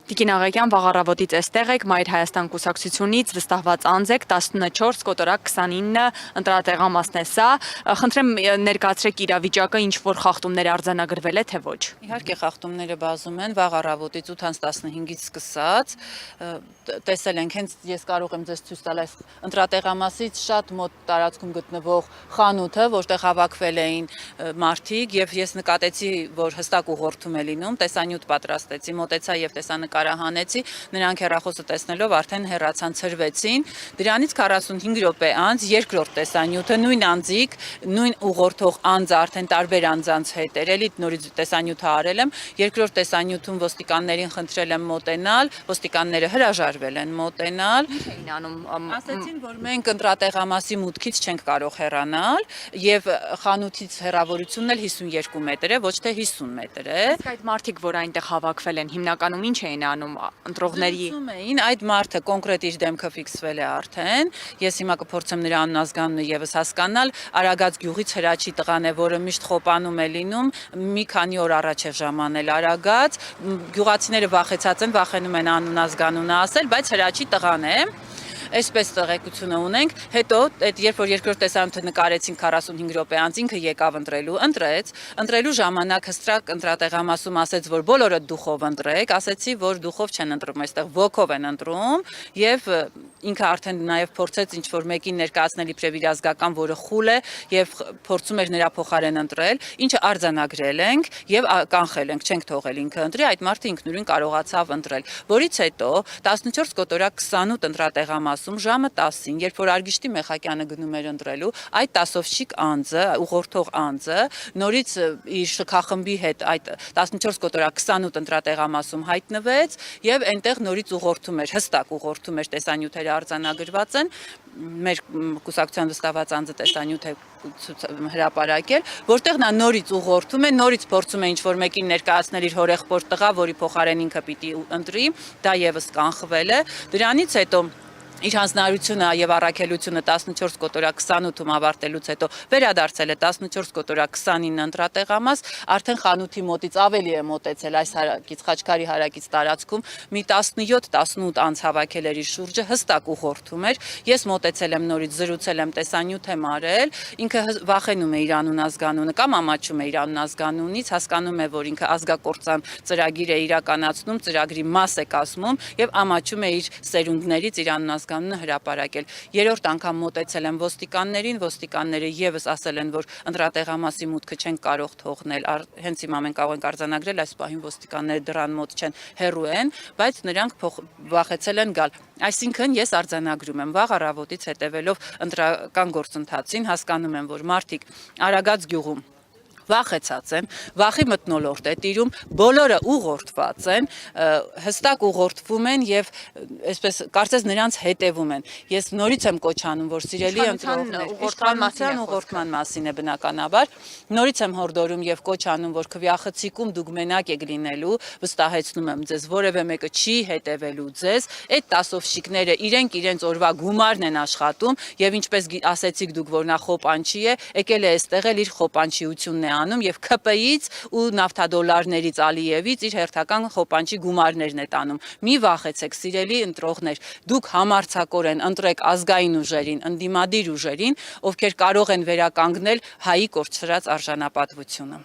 Տիկին Աղեկյան, վաղ առավոտից էստեղ եք, Մայր Հայաստան կուսակցությունից վստահված անձ եք, 14 կոտորակ 29 ընտրատեղամասն է սա, խնդրեմ ներկայացրեք իրավիճակը, ինչ որ խախտումներ արձանագրվել է, թե ոչ։ Իհարկե խախտումները բազում են, վաղ առավոտից 8-15-ից սկսած, տեսել ենք, հենց ես կարող եմ ձեզ ցույց տալ այս ընտրատեղամասից շատ մոտ տարածքում գտնվող խանութը, որտեղ հավաքվել էին մարդիկ, եւ ես նկատեցի, որ հստակ ուղղորդում է լինում, տեսանյութ պատրաստեցի, մոտեցա եւ տեսանկարահանեցի, նրանք հեռախոսը տեսնելով արդեն հեռացան, ցրվեցին, դրանից 45 րոպե անց երկրորդ տեսանյութը նույն անձիկ, նույն ուղղորդող անձը արդեն տարբեր անձանց հետ էր, էլի նորից տեսանյութը արել եմ, երկրորդ տեսանյութում ոստիկաններին խնդրել եմ մոտենալ, ոստիկանները հրաժարվել են մոտենալ, ասացին, որ մենք ընտրատեղամասի մուտքից չենք կարող հեռանալ եւ խանութից հեռավորությունն էլ 52 մետր է, ոչ թե 50 մետր է։ Իսկ այդ մարդիկ, որ այնտեղ հավաքվել են, հիմնականում ինչ էին անում ընտրողների։ Այդ մարդը կոնկրետ իր դեմքը ֆիքսվել է արդեն։ Ես հիմա կփորձեմ նրա անունազգանունը եւս հասկանալ։ Արագած գյուղից Հրաչի տղան է, որը միշտ խոպանում է լինում, մի քանի օր առաջ է ժամանել Արագած։ Գյուղացիները վախեցած են, վախենում են անունազգանունը ասել, բայց Հրաչի տղան է։ Այսպես տեղեկությունը ունենք, հետո երբ որ երկրորդ տեսանյութը նկարեցին 45 րոպե անց ինքը եկավ ընտրելու ժամանակ հստակ ընտրատեղամասում ասեց, որ բոլորը դուխով ընտրեք, ասեցի, որ դուխով չեն ընտրում, այստեղ ոգով են ընտրում եւ ինքը արդեն նաեւ փորձեց ինչ որ մեկին ներկայացնել իբրև իր ազգական, որը խուլ է եւ փորձում էր նրա փոխարեն ընտրել, ինչը արձանագրել ենք եւ կանխել ենք, չենք թողել ինքը ընտրի, այդ մարդը ինքնուրույն կարողացավ ընտրել, որից հետո 14 կոտորակ 28 ընտրատեղամասում ժամը 10-ին, երբ որ Արգիշտի Մեխակյանը գնում էր ընտրելու, այդ տասովչիկ անձը, ուղղորդող անձը, նորից իր շքախմբի հետ այդ 14 կոտորակ 28 ընտրատեղամասում հայտնվեց եւ այնտեղ նորից ուղղորդում էր, հստակ ուղղորդում էր, տեսանյութերը արձանագրված են, մեր կուսակցության վստահված անձը տեսանյութ է հրապարակել, որտեղ նա նորից ուղղորդում է, նորից փորձում է ինչ-որ մեկին ներկայացնել իր հորեղբոր տղա, որի փոխարեն ինքը պիտի ընտրի, դա եւս կանխվել է, դրանից հետո իր հանձնարարությունը եւ առաքելությունը 14 կոտորակ 28-ում ավարտելուց հետո վերադարձել է 14 կոտորակ 29 ընտրատեղամաս, արդեն խանութի մոտից ավելի է մոտեցել այս հարակից Խաչքարի հարակից տարածքում, մի 17-18 անց հավաքել էր իր շուրջը, հստակ ուղղորդում էր, ես մոտեցել եմ նորից, զրուցել եմ, տեսանյութ եմ արել, ինքը վախենում է իր անունազգանունը կամ ամաչում է իր անունազգանունից, հասկանում է, որ ինքը ազգակործան ծրագիր է իրականացնում, ծրագրի մաս է կազմում եւ ամաչում է իր սերունդներից իր անունազգանունը հրապարակել։ Երրորդ անգամ մոտեցել եմ ոստիկանները եւս ասել են, որ ընտրատեղամասի մուտքը չեն կարող թողնել, հենց հիմա մենք կարող ենք արձանագրել, այս պահին ոստիկանները դրան մոտ չեն, հեռու են, բայց նրանք վախեցել են գալ։ Այսինքն ես արձանագրում եմ վաղ առավոտից հետևելով ընտրական գործընթացին, հասկանում եմ, որ մարդիկ Արագած գյուղում վախեցած են, վախի մթնոլորտ է տիրում, բոլորը ուղղորդված են, հստակ ուղղորդվում են եւ այսպես կարծես նրանց հետևում են։ Ես նորից եմ կոչ անում, որ սիրելի ընտրողներ, իշխանության ուղղորդման մասին է բնականաբար, նորից եմ հորդորում եւ կոչ անում, որ քվյախցիկում դուք մենակ եք լինելու, վստահեցնում եմ ձեզ, որևէ մեկը չի հետևելու ձեզ, այդ տասովշիկները իրենց օրվա գումարն են աշխատում եւ ինչպես ասեցիք դուք, որ նա խոպանչի է, եկել է այստեղ էլ իր խոպանչիությունն է անում եւ ՔՊ-ից ու նավթադոլարներից Ալիևից իր հերթական խոպանչի գումարներն է տանում։ Մի վախեցեք, սիրելի ընտրողներ, դուք համարձակորեն ընտրեք ազգային ուժերին, ընդդիմադիր ուժերին, ովքեր կարող են վերականգնել հայի կորցրած արժանապատվությունը։